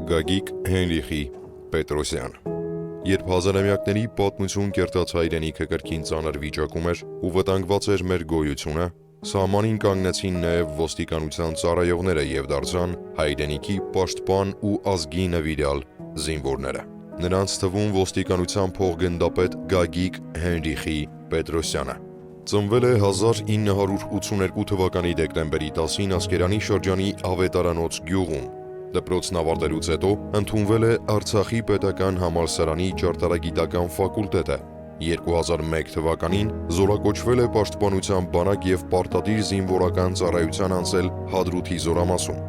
Գագիկ Հենրիխի Պետրոսյան Երբ հազարամյակների պատմություն կերտած հայրենիքը կրկին ծանր վիճակում էր ու վտանգված էր մեր գոյությունը, սահմանին կանգնեցին նաև ոստիկանության ծառայողները եւ դարձան հայրենիքի պաշտպան ու ազգի նվիրյալ զինվորները։ Նրանց թվում ոստիկանության փոխգնդապետ Գագիկ Հենրիխի Պետրոսյանը ծնվել է 1982 թվականի դեկտեմբերի 10-ին Ասկերանի շրջանի Ավետարանոց գյուղում։ Դպրոցն ավարտելուց հետո ընդունվել է Արցախի պետական համալսարանի ճարտարագիտական ֆակուլտետը։ 2001 թվականին զորակոչվել է պաշտպանության բանակ եւ պարտադիր զինվորական ծառայության անցել Հադրութի զորամասում։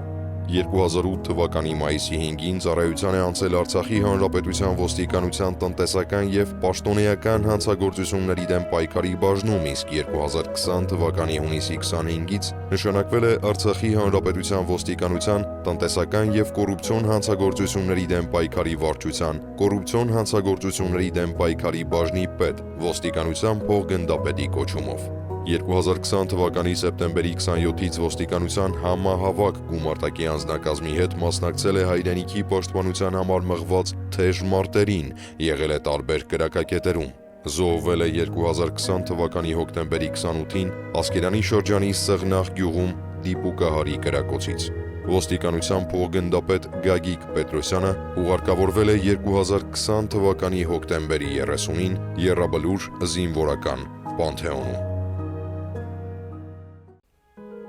2008 թվականի մայիսի 5-ին ծառայության է անցել Արցախի Հանրապետության ոստիկանության տնտեսական եւ պաշտոնեական հանցագործությունների դեմ պայքարի բաժնում, իսկ 2020 թվականի հունիսի 25-ից նշանակվել է Արցախի Հանրապետության ոստիկանության տնտեսական եւ կոռուպցիոն հանցագործությունների դեմ պայքարի վարչության կոռուպցիոն հանցագործությունների դեմ պայքարի բաժնի պետ ոստիկանության փոխգնդապետի կոչումով։ 2020 թվականի սեպտեմբերի 27-ից ոստիկանության համահավաք գումարտակի անձնակազմի հետ մասնակցել է հայրենիքի պաշտպանության համար մղված թեժ մարտերին, եղել է տարբեր կրակակետերում։ Զոհվել է 2020 թվականի հոկտեմբերի 28-ին Ասկերանի շրջանի Սեղնաղ գյուղում դիպուկահարի կրակոցից։ Ոստիկանության փոխգնդապետ Գագիկ Պետրոսյանը ուղարկավորվել է 2020 թվականի հոկտեմբերի 30-ին Եռաբլուր զինվորական Պանթեոնում։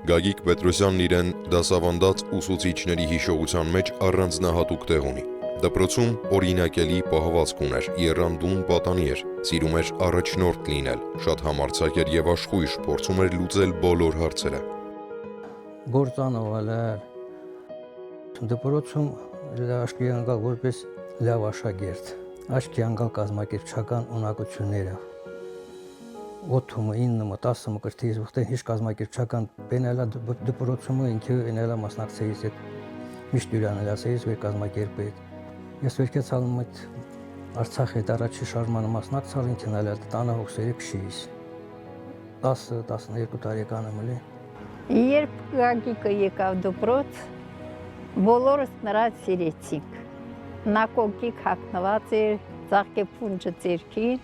Գագիկ Պետրոսյանն իրեն դասավանդած ուսուցիչների հիշողության մեջ առանձնահատուկ տեղ ունի։ Դպրոցում օրինակելի պահվածք ուներ, եռանդուն պատանի էր, սիրում էր առաջնորդ լինել, շատ համարձակ էր եւ աշխույժ, փորձում էր լուծել բոլոր հարցերը։ Գործանովել էր դպրոցում աչքի ընկալ որպես լավ աշակերտ, աչքի ընկալ կազմակերպչական ունակությունները։ 8-ը, 9-ը, 10-ը կրթից ուխտեն հիշ կազմակերպչական բենելա դպրոցումը ինքը ինելա մասնակցեից այդ միշտ յուրանելացեից վեր կազմակերպեիտ։ Ես վերքեցալում այդ Արցախի այդ առաջի շարժմանը մասնակցալ ինքն էլ տանը հոգսերի փշիս։ 10-12 տարեկան եմ էլի։ Երբ Գագիկը եկավ դպրոց, բոլորս նրան սիրեցինք։ Նա կոկիկ հագնված էր, ծաղկե փունջը ձեռքին,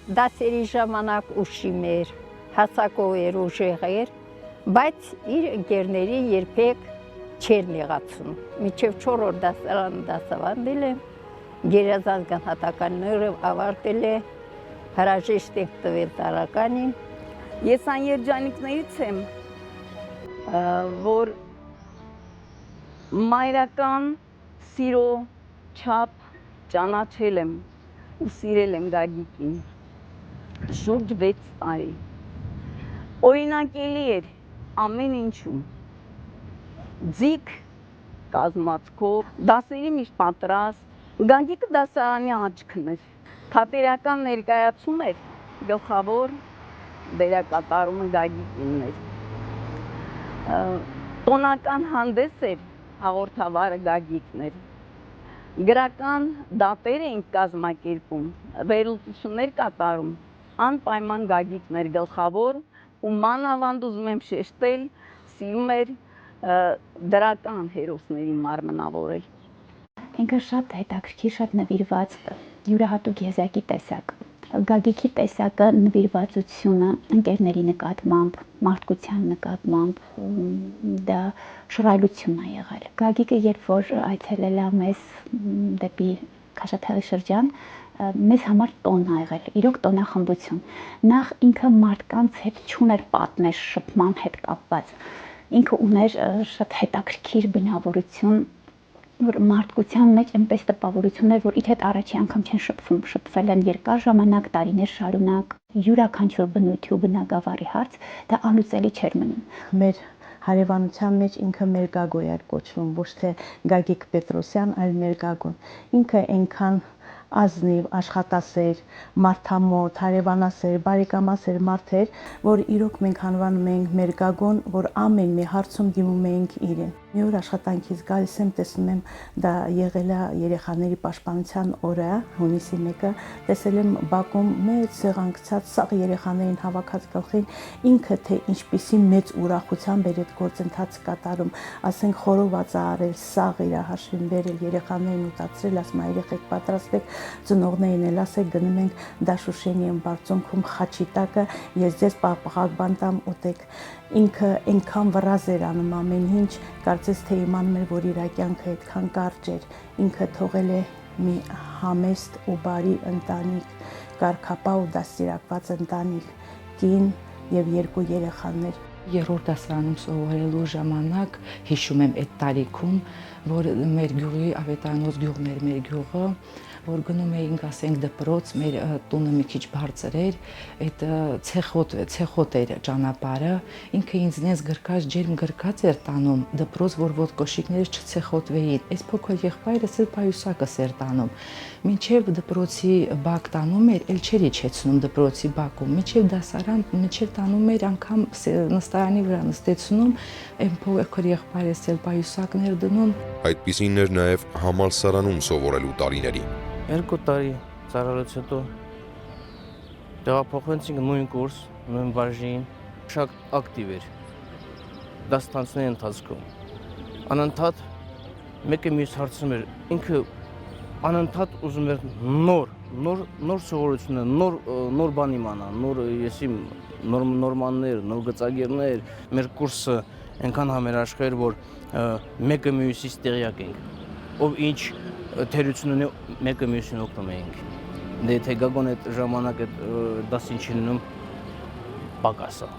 դասերի ժամանակ ուշիմ էր, հասակով էր ուժեղ էր, բայց իր ընկերներին երբեք չէր նեղացնում։ Մինչև 4-րդ դասարանը դասավանդել եմ, գերազանց գնահատականները ավարտել է, հրաժեշտ ենք տվել տարականին։ Ես այն երջանիկներից եմ, որ մայրական սիրո չափ ճանաչել եմ ու սիրել եմ Գագիկին։ Շուրջ 6 տարի։ Օրինակելի էր ամեն ինչում։ Ձիգ կազմածքով, դասերի միշտ պատրաստ։ Գագիկը դասարանի աչքն էր։ Թատերական ներկայացում էր, գլխավոր դերակատարումը Գագիկինն էր։ Տոնական հանդես էր, հաղորդավարը Գագիկն էր։ Գրական դատեր էինք կազմակերպում, վերլուծություններ կատարում, անպայման Գագիկն էր գլխավոր ու մանավանդ ուզում եմ շեշտել, սիրում էր դրական հերոսներին մարմնավորել։ Ինքը շատ հետաքրքիր, շատ նվիրված, յուրահատուկ եզակի տեսակ։ Գագիկի տեսակը նվիրվածությունը ընկերների նկատմամբ, մարդկության նկատմամբ դա շռայլություն է եղել։ Գագիկը երբ որ այցելել է մեզ դեպի Քաշաթաղի շրջան, մեզ համար տոն ա եղել, իրոք տոնախմբություն։ Նախ ինքը մարդկանց հետ չուներ պատնեշ շփման հետ կապված։ Ինքը ուներ շատ հետաքրքիր բնավորություն, որ մարդկության մեջ այնպես տպավորություն էր, որ իր հետ առաջի անգամ չեն շփվում, շփվել են երկար ժամանակ, տարիներ շարունակ, յուրաքանչյուր բնույթի ու բնագավառի հարց դա անլուծելի չէր մնում։ Մեր հարևանության մեջ ինքը Մերգագո էր կոչվում, ոչ թե Գագիկ Պետրոսյան, այլ Մերգագոն։ Ինքը այնքան ազնիվ, աշխատասեր, մարդամոտ, հարևանասեր, բարեկամասեր մարդ էր, որ իրոք մենք անվանում ենք Մերգագոն, որ ամեն մի հարցում դիմում էինք իրեն։ Մի օր աշխատանքից գալիս եմ, տեսնում եմ դա եղել է երեխաների պաշտպանության օրը, հունիսի 1-ը, տեսել եմ բակում մեծ սեղան գցած, սաղ երեխաներին հավաքած գլխին, ինքը թե ինչպիսի մեծ ուրախությամբ էր այդ գործընթացը կատարում, ասենք խորոված արել, սաղ իր հաշվին բերել, երեխաներին ուտացրել, ասում երեխեք պատրաստեք, ծնողներին էլ ասեք գնում ենք Դաշուշենի ամբարձունքում խաչի տակը, ես ձեզ պաղպաղակ բան տամ ուտեք։ Ինքը այնքան վրազ էր անում ամեն ինչ, կարծես թե իմանում էր, որ իր կյանքը այդքան կարճ էր, ինքը թողել է մի համեստ ու բարի ընտանիք, կարգապահ ու դաստիարակված ընտանիք, կին եւ 2 երեխաներ։ Երրորդ դասարանում սովորելու ժամանակ հիշում եմ այդ տարիքում, որ մեր գյուղի ավետարանոց գյուղն էր մեր գյուղը, որ գնում էինք, ասենք, դպրոց, մեր տունը մի քիչ բարձր էր, այդ ցեխոտ էր ճանապարհը, ինքը ինձնից գրկած ջերմ գրկած էր տանում դպրոց, որ ոտկոշիկներս չցեխոտվեին։ Այս փոքր եղբայրս էլ պայուսակս էր տանում։ Մինչև դպրոցի բակ տանում էր, էլ չէր իջեցնում դպրոցի բակում, մինչև դասարան, մինչև տանում էր անգամ նստարանի վրա նստեցնում, այն փոքր եղբայրս էլ պայուսակներ դնում։ Այդպիսին էր նաև համալսարանում սովորելու տարիներին։ 2 տարի ծառայելուց հետո տեղափոխվեցինք նույն կուրս, նույն բաժին, շատ ակտիվ էր դասընթացների ընթացքում։ Անընդհատ մեկը մյուս հարցնում էր, ինքը անընդհատ ուզում էր նոր սովորությունը, նոր բան իմանալ, նոր մաններ, նոր գծագիրներ, մեր կուրսը այնքան համերաշխ էր, որ մեկը մյուսից տեղյակ ենք, ով ինչ թերություն ունի մեկը մյուսին օգնում էինք։ Դե եթե գագոն այդ ժամանակ այդ դասին չլինում պակասա։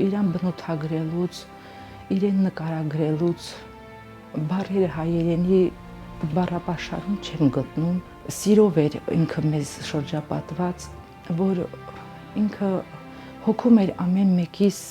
Իրան բնութագրելուց, իրեն նկարագրելուց, բառերը հայերենի բառապաշարում չեմ գտնում, սիրով էր ինքը մեզ շրջապատված, որ ինքը հոգում էր ամեն մեկիս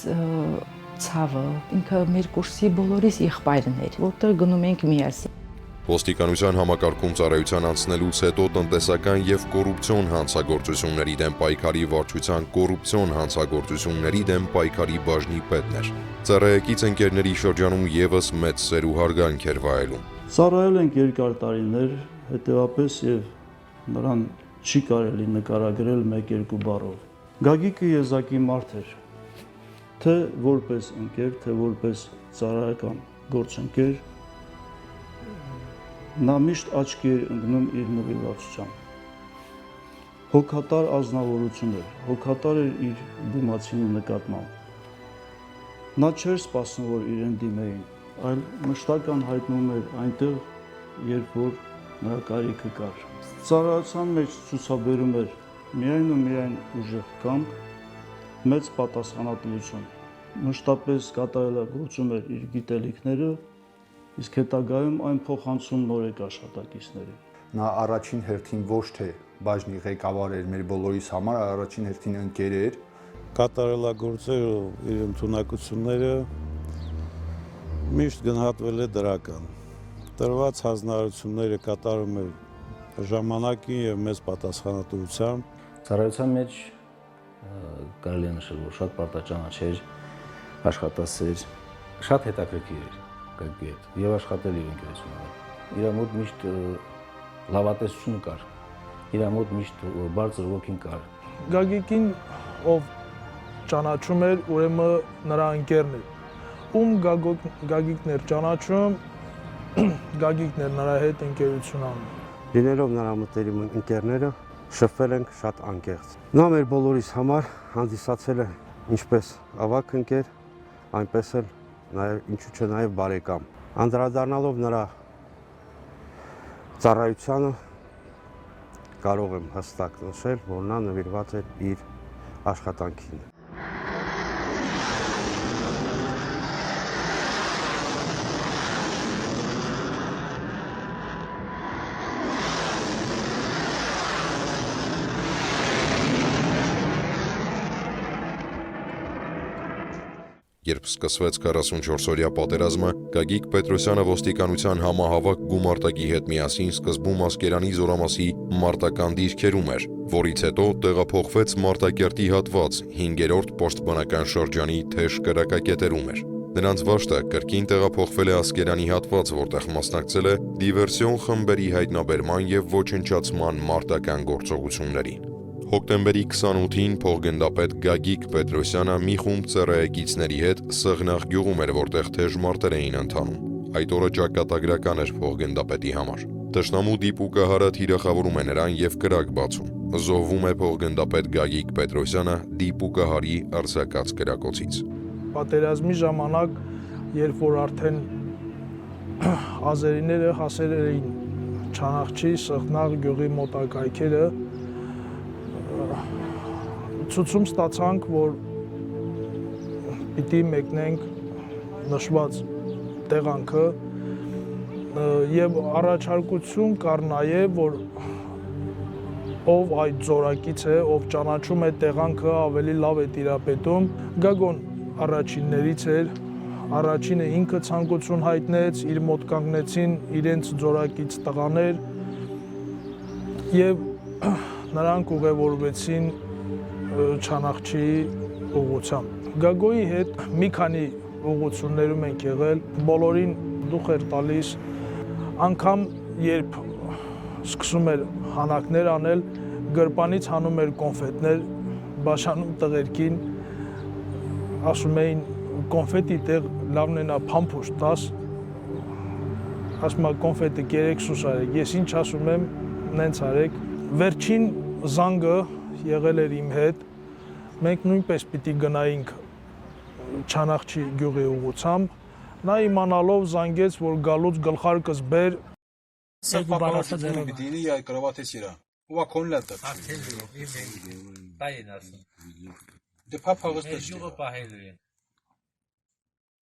ցավը, ինքը մեր կուրսի բոլորիս եղբայրն էր, որտեղ գնում ենք միասին։ Ոստիկանության համակարգում ծառայության անցնելուց հետո տնտեսական եւ կոռուպցիոն հանցագործությունների դեմ պայքարի վարչության կոռուպցիոն հանցագործությունների դեմ պայքարի բաժնի պետն էր։ Ծառայեկից ընկերների շրջանում եւս մեծ սեր ու հարգանք էր վայելում։ Ծառայել ենք երկար տարիներ, հետեւապես եւ նրան չի կարելի նկարագրել 1-2 բառով։ Գագիկը եզակի մարդ էր, թե որպես ընկեր, թե որպես ծառայական գործընկեր, նա միշտ աչքի էր ընկնում իր նվիրվածությամբ։ Հոգատար ազնվորություն էր, հոգատար էր իր դիմացինի նկատմամբ։ Նա չէր սպասում, որ իրեն դիմեին, այլ մշտական հայտնում էր այնտեղ, երբ որ նրա կարիքը կար։ Ծառայության մեջ ցուցաբերում էր միայն ու միայն ուժեղ կամք, մեծ պատասխանատվություն։ Մշտապես կատարելագործում էր իր գիտելիքները, իսկ հետագայում այն փոխանցում նորեկ աշխատակիցներին։ Նա առաջին հերթին ոչ թե բաժնի ղեկավար էր մեր բոլորիս համար, առաջին հերթին ընկեր էր։ Կատարելագործել իր ընդունակությունները միշտ գնահատվել է դրական։ Տրված հանձնարարությունները կատարում էր ժամանակին եւ մեծ պատասխանատվությամբ։ Ծառայության մեջ կարելի է նշել, որ շատ պարտաճանաչ էր, աշխատասեր, շատ հետաքրքիր էր Գագիկի հետ եւ աշխատել իր ընկերությունում։ Իր մոտ միշտ լավատեսություն կար, իր մոտ միշտ բարձր ոգին կար։ Գագիկին ով ճանաչում էր, ուրեմն նրա ընկերն էր։ Ում Գագիկն էր ճանաչում, Գագիկն էր նրա հետ ընկերություն անում։ Լինելով նրա մտերիմ ընկերները, շփվել ենք շատ անկեղծ։ Նա մեր բոլորիս համար հանդիսացել է ինչպես ավակ ընկեր, այնպես էլ նաև ինչու՞ չէ նաև բարեկամ։ Անդրադառնալով նրա ծառայությանը կարող եմ հստակ նշել, որ նա նվիրված էր իր աշխատանքին։ Երբ սկսվեց 44-օրյա պատերազմը, Գագիկ Պետրոսյանը ոստիկանության համահավաք գումարտակի հետ միասին սկզբում Ասկերանի զորամասի մարտական դիրքերում էր, որից հետո տեղափոխվեց Մարտակերտի հատված 5-րդ պաշտպանական շրջանի թեժ կրակակետերում էր։ Նրանց վաշտը կրկին տեղափոխվել է Ասկերանի հատված, որտեղ մասնակցել է դիվերսիոն խմբերի հայտնաբերման եւ ոչնչացման մարտական գործողություններին։ Հոկտեմբերի 28-ին փոխգնդապետ Գագիկ Պետրոսյանը մի խումբ ծառայեկիցների հետ Սղնաղ գյուղում էր, որտեղ թեժ մարտեր էին ընթանում։ Այդ օրը ճակատագրական էր փոխգնդապետի համար։ Տշնամու դիպուկահարը թիրախավորում է նրան եւ կրակ բացում։ Զոհվում է փոխգնդապետ Գագիկ Պետրոսյանը դիպուկահարի արձակած կրակոցից։ Պատերազմի ժամանակ, երբ որ արդեն ազերիները հասել էին Չանախչի, Սղնաղ գյուղի մոտակայքերը, ցույցում ստացանք, որ պիտի մեկնենք նշված տեղանքը եւ առաջարկություն կար նաեւ, որ ով այդ զորակից է, ով ճանաչում է տեղանքը, ավելի լավ է տիրապետում։ Գագոն առաջիններից էր, առաջինը ինքը ցանկություն հայտնեց, իր մոտ կանգնեցին իրենց զորակից տղաներ եւ նրանք ուղևորվեցին Չանախչի ուղղությամբ։ Գագոյի հետ մի քանի ուղղություններում ենք եղել, բոլորին դուխ էր տալիս, անգամ երբ սկսում էր հանակներ անել, գրպանից հանում էր կոնֆետներ, բաշանում տղերքին, ասում էին կոնֆետի տեղ լավն է նա փամփուշտ տաս, ասում է կոնֆետը կերեք սուս արեք, ես ինչ ասում եմ, նենց արեք։ Վերջին զանգը եղել էր իմ հետ, մենք նույնպես պիտի գնայինք Չանախչի գյուղի ուղղությամբ, նա իմանալով զանգեց, որ գալուց գլխարկս բեր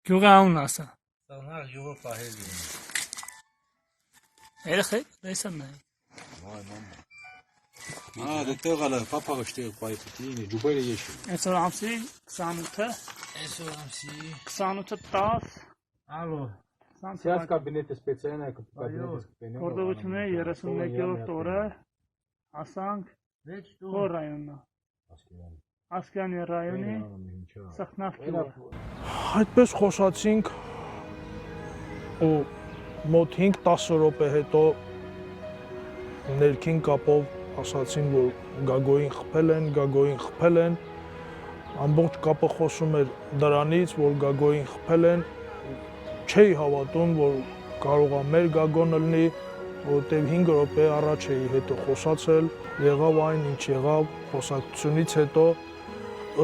Գյուղը անուն ասա։ Սղնաղ գյուղը պահելի է։ Երեխեք, տեսան նայ։ դե տեղալը պապաղը շտեղ պայպիտին, ջուբերը եշի։ Այսօր ամսի 28-ը։ Այսօր ամսի 28-ը 10։ Ալո։ Сейчас կաբինետը սպեցիալն է, կաբինետը Գործողությունների 31-րդ օրը հասանք որ ռայոննա։ Ասկերանի ռայոնի Սղնաղ գյուղը։ Այդպես խոսացինք ու մոտ 5-10 րոպե հետո ներքին կապով ասացին, որ Գագոյին խփել են, ամբողջ կապը խոսում էր դրանից, որ Գագոյին խփել են, չէի հավատում, որ կարող է մեր Գագոն լինի, որտեղ 5 րոպե առաջ էի հետո խոսացել, եղավ այն, ինչ եղավ, խոսակցությունից հետո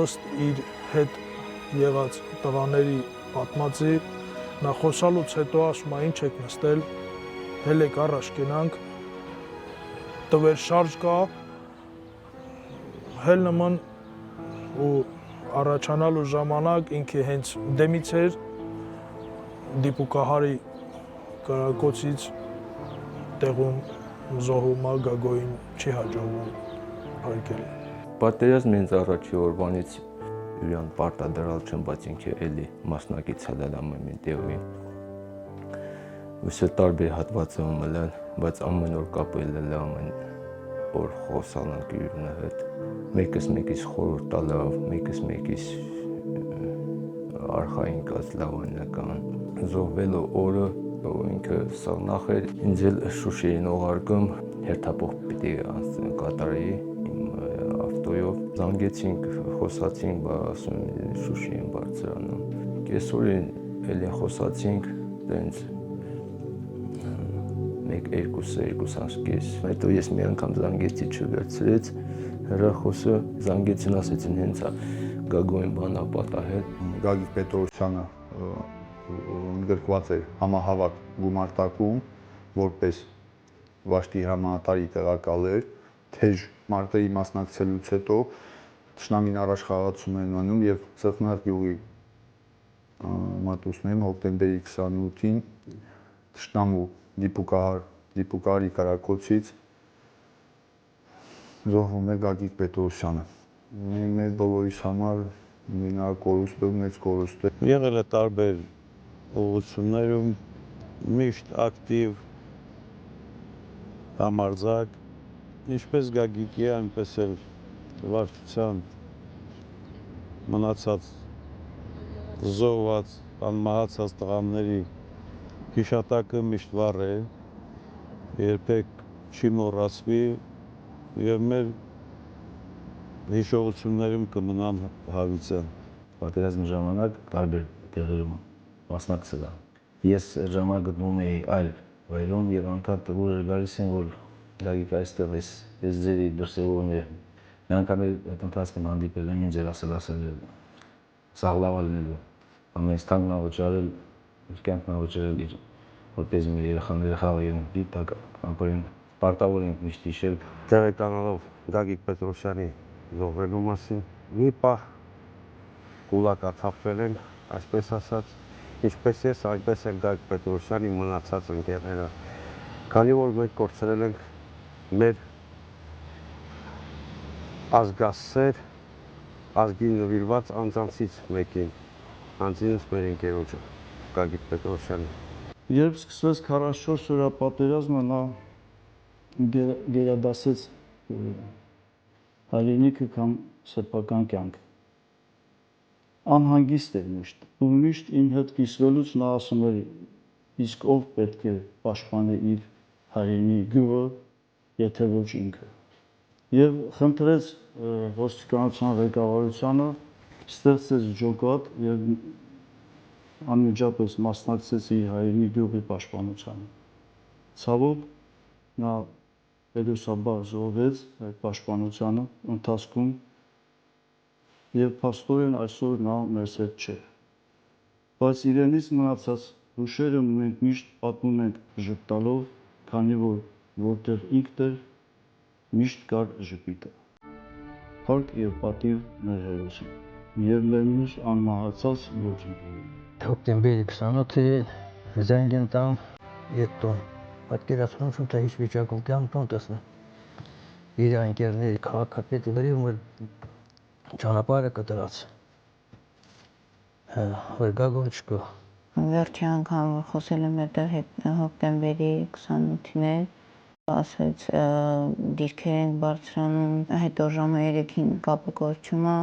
ըստ իր հետ եղած տղաների պատմածի, նա խոսալուց հետո ասում է, ինչ եք նստել, հելեք առաջ կենանք, տվեր շարժ կա, հել նման ու առաջանալու ժամանակ ինքը հենց դեմից էր, դիպուկահարի կրակոցից տեղում զոհումա Գագոյին չի հաջողվում փրկել։ Պատերազմի հենց առաջի օրվանից իրան պարտադրալ չեմ, բայց ինքը էլի մասնակից հալել ամեն տեղի։ Ուսը տարբեր հատվածում ելել, բայց ամեն օր կապել էլ ամեն օր խոսալանք իրունը հետ։ Մեկս մեկիս խորհուրդ տալով, մեկս մեկիս արխային կած լավանական։ Զոհվելու օրը ինքը Սղնաղ էր, ինձ էլ Շուշիին ուղարկում, հերթապող պիտի կատարեի իմ ավտոյով։ Զանգեցինք, խոսացինք, բա ասում Շուշիին բարձրանում։ Կեսօրին էլի խոսացինք, տենց երկուս անցկես։ Հետո ես մի անգամ զանգեցի չվերցրեց, հեռախոսը զանգեցին, ասեցին հենց Գագոյին բանա պատահել։ Գագիկ Պետրոսյանը ընդգրկված էր համահավաք գումարտակում, որպես վաշտի հրամանատարի տեղակալ էր, թեժ մարտերի մասնակցելուց հետո թշնամին առաջխաղացում են անում եւ Սղնաղ գյուղի մատուցներում հոկտեմբերի 28-ին թշնամու դիպուկահարի կրակոցից զոհվում է Գագիկ Պետրոսյանը։ Մեր բոլորիս համար նրա կորուստը մեծ կորուստ է։ Եղել է տարբեր ուղղություններում, միշտ ակտիվ, համարձակ, ինչպես Գագիկի, այնպես էլ վարչության մնացած զոհված անմահացած տղաների հիշատակը միշտ վառ է, երբեք չի մոռացվի եւ մեր հիշողություններում կմնան հավիտյան։ Պատերազմի ժամանակ տարբեր տեղերում մասնակցել եմ։ Ես այդ ժամանակ գտնվում էի այլ վայրում եւ անդադ ուժեր գալիս են, որ Գագիկ այստեղ ես ձերի դրսևորում եմ։ Մի անգամ այդ ընթացքում հանդիպել են ինձ ասել սաղլավալ լինելու, ամենից թանկն ավճարել, իր կյանքն ավճարել իր, որպես մեր երեխաները խաղային դիտակ անկորեն պարտավոր ենք միշտ հիշել։ Տեղեկանալով Գագիկ Պետրոսյանի զոհվելու մասին, մի պահ կուլակաթափվել ենք, այսպես ասած, ինչպես ես, այնպես էլ Գագիկ Պետրոսյանի մնացած ընկերները, քանի որ մենք կորցրել ենք մեր ազգասեր, ազգին նվիրված անձանցից մեկին, անձինս մեր ընկերոջը, Գագիկ Պետրոսյանի։ Երբ սկսվեց 44 օրյա պատերազմը, նա գերադասեց հայրենիքը կամ սեփական կյանքը։ Անհանգիստ էր միշտ, ու միշտ իմ հետ կիսվելուց նա ասում էր, իսկ ով պետք է պաշտպանի իր հայրենի գյուղը, եթե ոչ ինքը։ Եվ խնդրեց ոստիկանության ղեկավարությանը ստեղծեց ջոկատ եւ անմիջապես մասնակցեց իր հայրենի գյուղի պաշտպանությանը։ Ցավոք նա հերոսաբար զոհվեց այդ պաշտպանությանը ընթացքում եւ փաստորեն այսօր նա մեզ հետ չէ։ Բայց իրենից մնացած հուշերը մենք միշտ պատմում ենք ժպտալով, քանի որ որտեղ ինքն էր, միշտ կար ժպիտը։ Փառք եւ պատիվ մեր հերոսին եւ մեր մյուս անմահացած գործընկերներին։ Հոկտեմբերի 28-ին զանգ են տամ այդ տուն։ Պատկերացնում եմ, թե ինչ վիճակում կան տուն տեսնեմ։ Իր ընկերների քաղաքապետի վրա ճանապարհը կտրած։ Որ գագոն չկա։ Վերջի անգամ խոսել եմ այդտեղ հոկտեմբերի 28-ին է, ասեց դիրքեր ենք բարձրանում, հետո ժամը 3-ին կապը կոչում է,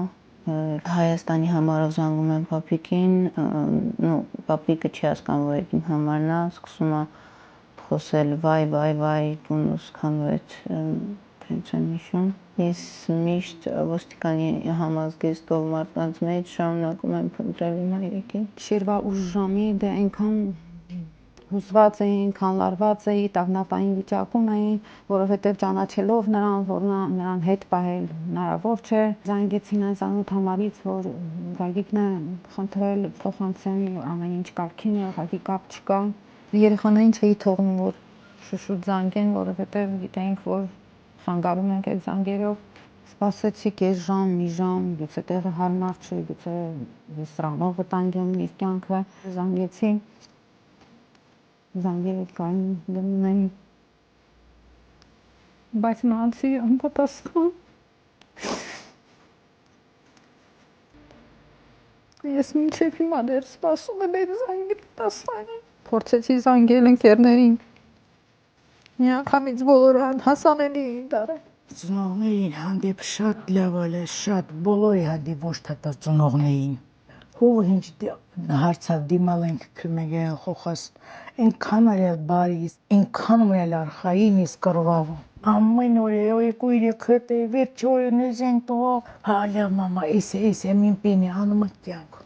Հայաստանի համարով զանգում եմ պապիկին, պապիկը չի հասկանում, որ իմ համարն է, սկսում է խոսել վայ, տունս քանդվեց, տենց եմ հիշում։ Ես միշտ ոստիկանի համազգեստով մարդկանց մեջ շարունակում եմ փնտրել իմ հայրիկին։ Շիրվա 8 ժամի դե այնքան հուզված էի, այնքան լարված էի, տագնապային վիճակում էի, որովհետև ճանաչելով նրան, որ նրան հետ պահել հնարավոր չէ, զանգեցին այն ծանոթ համարից, որ Գագիկն է խնդրել փոխանցեմ ամեն ինչ կարգին է, ուղղակի կապ չկա։ Երեխաներին չէի թողնում, որ շուշուտ զանգեն, որովհետև գիտեինք, որ խանգարում ենք այդ զանգերով։ Սպասեցի կես ժամ, մի ժամ, գուցե տեղը հարմար չէ, գուցե ես սրանով վտանգեմ իր կյանքը, զանգեցի, զանգերը կային դնում էին, բայց նրանցի անպատասխան։ Ես մինչև հիմա դեռ սպասում եմ այդ զանգի պատասխանը։ Փորձեցի զանգել ընկերներին, մի անգամից բոլորը անհասանելի էին դարել։ Ծնողներին հանդեպ շատ լավ է, շատ բոլորի հանդեպ ոչ թե ծնողներին։ Հով ինչ հարցավ դիմալ ենք քմեգեն խոխաս, այնքան էլ բարի, այնքան էլ արխային իսկ կռվավ։ Ամեն օր եկու իրեքդ է, վերջ օրնեզ են տող, հալա մամա, էսե մին պինի անումը կյանք։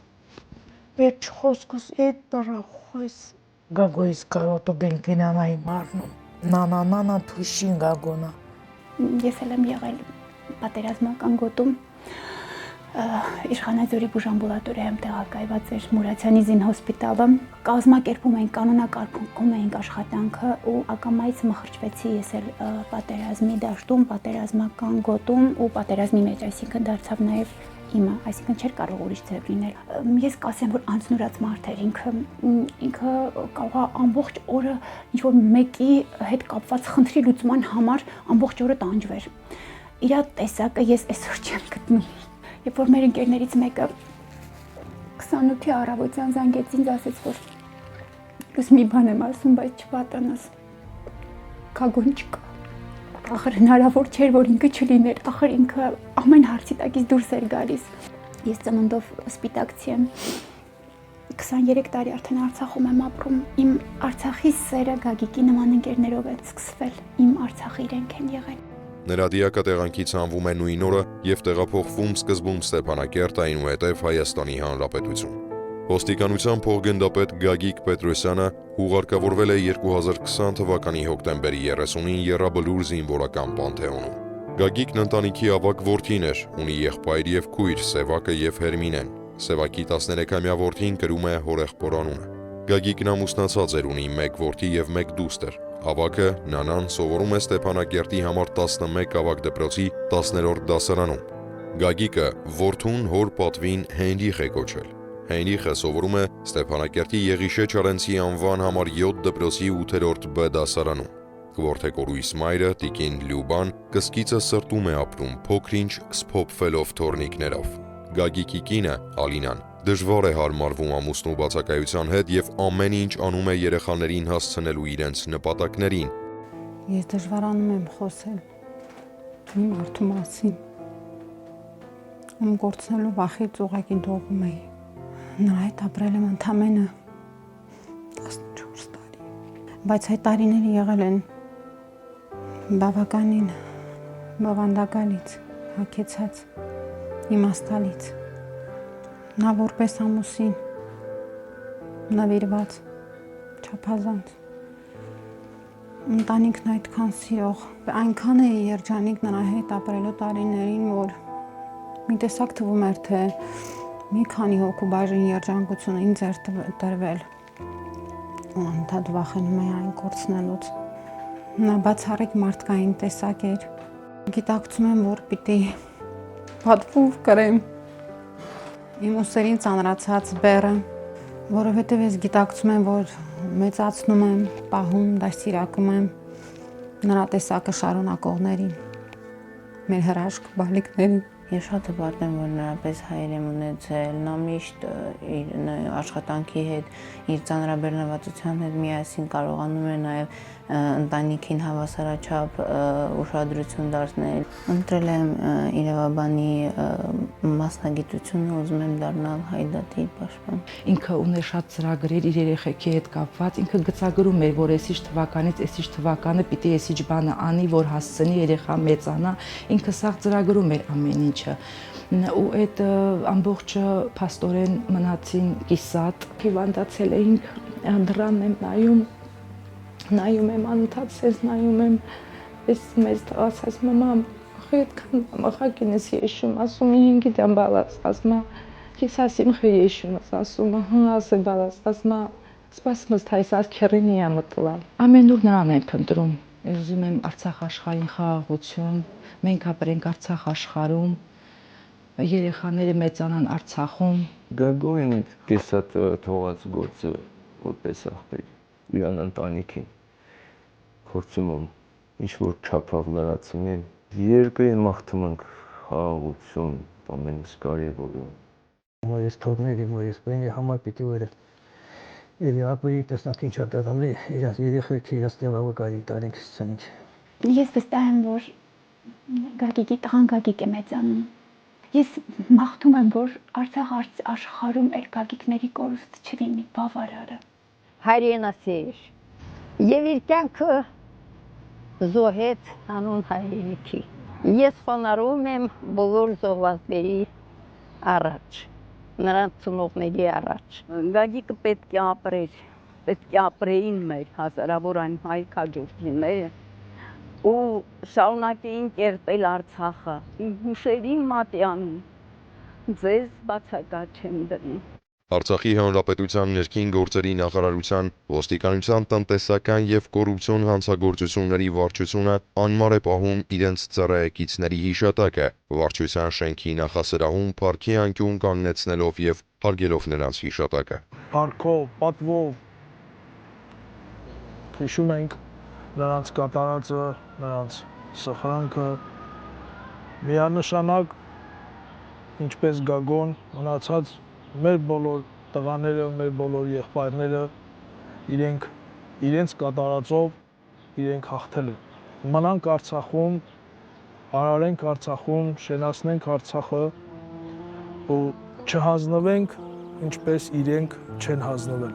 Վերջ խոսքս էդ տրա խոս, գագոյս կարոտո գենքենանայի մարնում, նանանանա թուշին գագոնա։ Ես էլ եմ եղել պատերազմական գոտում, Իշխանաձորի բուժամբուլատորիայում տեղակայված էր Մուրացյանի զինհոսպիտալը, կազմակերպում էինք, կանոնակարգում էինք աշխատանքը ու ակամայից մխրճվեցի ես էլ պատերազմի դաշտում, պատերազմական գոտում ու պատերազմի մեջ, այսինքն դարձավ նաև իմը, այսինքն չէր կարող ուրիշ ձև լինել։ Ես կասեմ, որ անձնուրաց մարդ էր, ինքը կարող է ամբողջ օրը ինչ-որ մեկի հետ կապված խնդրի լուծման համար ամբողջ օրը տանջվեր։ Իր տեսակը ես այսօր չեմ գտնում։ Երբ որ մեր ընկերներից մեկը 28-ի առավոտյան զանգեց ինձ, ասեց, որ լույս մի բան եմ ասում, բայց չպատանաս, գագոն չկա։ Ախր հնարավոր չէր, որ ինքը չլիներ, ախր ինքը ամեն հարցի տակից դուրս էր գալիս։ Ես ծնունդով սպիտակցի եմ, 23 տարի արդեն Արցախում եմ ապրում։ Իմ Արցախի սերը Գագիկի նման ընկերներով է սկսվել։ Իմ Արցախը իրենք են եղել։ Նրա դիակը տեղանքից հանվում է նույն օրը եւ տեղափոխվում սկզբում Ստեփանակերտ, այնուհետև Հայաստանի Հանրապետություն։ Ոստիկանության փոխգնդապետ Գագիկ Պետրոսյանը ուղարկավորվել է 2020 թվականի հոկտեմբերի 30-ին Եռաբլուր զինվորական պանթեոնում։ Գագիկն ընտանիքի ավագ որդին էր, ունի եղբայր եւ քույր Սևակը եւ Հերմինեն։ Սևակի 13-ամյա որդին կրում է հորեղբոր անունը։ Գագիկն ամուսնացած էր, ունի 1 որդի եւ 1 դուստր։ Ավագը Նանան սովորում է Ստեփանակերտի համար 11 ավագ դպրոցի 10-րդ դասարանում։ Գագիկը որդուն հոր պատվին Հենրիխ է կոչել։ Հենրիխը սովորում է Ստեփանակերտի Եղիշե Չարենցի անվան համար 7 դպրոցի 8-րդ B դասարանում։ Որդեկորույս մայրը Տիկին Լյուբան կսկիծը սրտում է ապրում փոքրինչ սփոփվելով թորնիկներով։ Գագիկի կինը Ալինան դժվար է հարմարվում ամուսնու բացակայության հետ եւ ամեն ինչ անում է երեխաներին հասցնելու իրենց նպատակներին։ Ես դժվարանում եմ խոսել իմ մարդու մասին։ Ում գործնելու վախից ուղղակի դողում էի։ Նրա հետ ապրել եմ ընդամենը 14 տարի։ Բայց այդ տարիները եղել են բավականին բավանդակալից, հագեցած, իմաստալից։ Նա որպես ամուսին, նվիրված, չափազանց։ Ընտանիքն այդքան սիրող, այնքան է երջանիկ նրա հետ ապրելու տարիներին, որ մի տեսակ թվում էր, թե մի քանի հոգու բաժին երջանկությունը ինձ էր տրվել։ Ու անդադ վախենում էի այն կորցնելուց։ Նա բացառիկ մարդկային տեսակ էր։ Գիտակցում եմ, որ պիտի պատվով կրեմ իմ ուսերին ծանրացած բեռը, որովհետև ես գիտակցում եմ, որ մեծացնում եմ, պահում, դաստիարակում եմ նրա տեսակը շարունակողներին, մեր հրաշք բալիկներին։ Ես շատ հպարտ եմ, որ նրապես հայր եմ ունեցել, նա միշտ իր աշխատանքի հետ, իր ծանրաբեռնվածության հետ միասին կարողանում է նաև ընտանիքին հավասարաչափ ուշադրություն դարձնել։ Ընտրել եմ իրավաբանի մասնագիտությունը, ուզում եմ դառնալ Հայդատի պաշտպան։ Ինքը ուներ շատ ծրագրեր իր երեխեքի հետ կապված, ինքը գծագրում էր, որ այսիշ թվականից այսիշ թվականը պիտի այսիշ բանը անի, որ հասցնի երեխա մեծանա, ինքը սաղ ծրագրում էր ամեն ինչը։ Ու այդ ամբողջը փաստորեն մնացին կիսատ, հիվանդացել էինք, դռան եմ նայում եմ անընդհատ սես նայում եմ, ես մեծ տղաս ասում եմ, մամ, այդքան մխակին ես եշում, ասում եմ, գիտեմ բալաս, ասում եմ, ես ասիմ խը եշում, ասում եմ, հա ասե բալաս, ասում եմ, սպասում ես թայս աս քերինի եմ մտլալ։ Ամեն ուր նրան եմ փնտրում, ուզում եմ Արցախ աշխարհին խաղաղություն, մենք ապրենք Արցախ աշխարհում, երեխաները մեծանան Արցախում։ Գագոյին կեսատ թողած գործը որպես աղբեր իրան ընտանիքին փորձում եմ ինչ-որ չափով լրացնել։ Երկրին մաղթում ենք խաղաղություն, ամենից կարևորը։ Ես թորների մոյս բենի համար պիտի վերը Եվ ապրի տեսնակ ինչ ատատանլի իրաց երեխեքի իրաց տեղավը կարի տարենք սցանիք։ Ես վստահ եմ, որ Գագիկի տղան Գագիկ է մեծանում։ Ես մաղթում եմ, որ Արցախ աշխարհում այլ Գագիկների կորուստ չլինի, բավարարը։ Հայրենասեր եւ իր կյանքը զոհեց անուն հայրենիքի։ Ես խոնարհում եմ բոլոր զոհվածների առաջ, նրանց ծնողների առաջ։ Գագիկը պետք է ապրեին մեր հազարավոր այն հայ քաջորդիները ու շարունակեին կերտել Արցախը։ Հուշերին մատյանում ձեզ բացակա չեմ դնում։ Արցախի Հանրապետության ներքին գործերի նախարարության ոստիկանության տնտեսական եւ կոռուպցիոն հանցագործությունների վարչությունը անմար է պահում իրենց ծառայեկիցների հիշատակը, վարչության շենքի նախասրահում парքի անկյուն կանգնեցնելով եւ հարգելով նրանց հիշատակը։ Парքով, պատվով հիշում ենք նրանց կատարածը, նրանց սխրանքը, միանշանակ ինչպես Գագոն մնացած մեր բոլոր տղաները, մեր բոլոր եղբայրները իրենց կատարածով իրենք հաղթել են։ Մնանք Արցախում, արարենք Արցախում, շենացնենք Արցախը ու չհանձնվենք ինչպես իրենք չեն հանձնվել։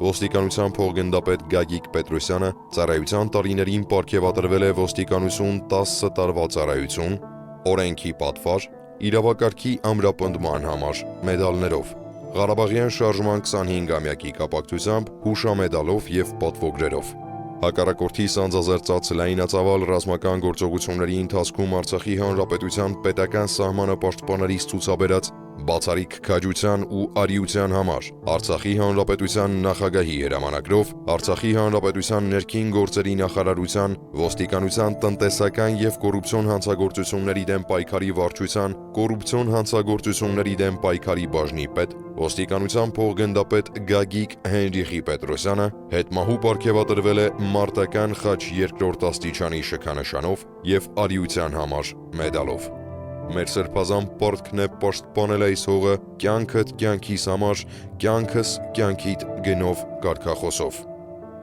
Ոստիկանության փոխգնդապետ Գագիկ Պետրոսյանը ծառայության տարիներին պարգևատրվել է ոստիկանություն 10 տարվա ծառայություն, օրենքի պատվար, իրավակարգի ամրապնդման համար մեդալներով, Ղարաբաղյան շարժման 25-ամյակի կապակցությամբ հուշամեդալով եւ պատվոգրերով։ Հակառակորդի սանձազերծած լայնածավալ ռազմական գործողությունների ընթացքում Արցախի Հանրապետության պետական սահմանը պաշտպանելիս ցուցաբերած բացառիկ քաջության ու արիության համար Արցախի Հանրապետության նախագահի հրամանագրով Արցախի Հանրապետության ներքին գործերի նախարարության ոստիկանության տնտեսական եւ կոռուպցիոն հանցագործությունների դեմ պայքարի վարչության կոռուպցիոն հանցագործությունների դեմ պայքարի բաժնի պետ ոստիկանության փոխգնդապետ Գագիկ Հենրիխի Պետրոսյանը հետմահու պարգևատրվել է մարտական խաչ 2-րդ աստիճանի շքանշանով եւ արիության համար մեդալով։ Մեր սրբազան պարտքն է պաշտպանել այս հողը կյանքդ կյանքիս համար, կյանքս կյանքիդ գնով կարգախոսով,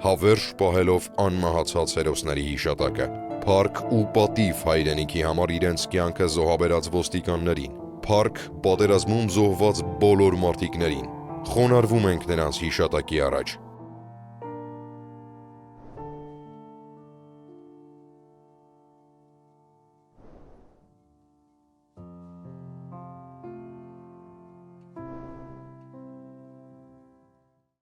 հավերժ պահելով անմահացած հերոսների հիշատակը, փառք ու պատիվ հայրենիքի համար իրենց կյանքը զոհաբերած ոստիկաններին, փառք պատերազմում զոհված բոլոր մարտիկներին, խոնարհվում ենք նրանց հիշատակի առաջ,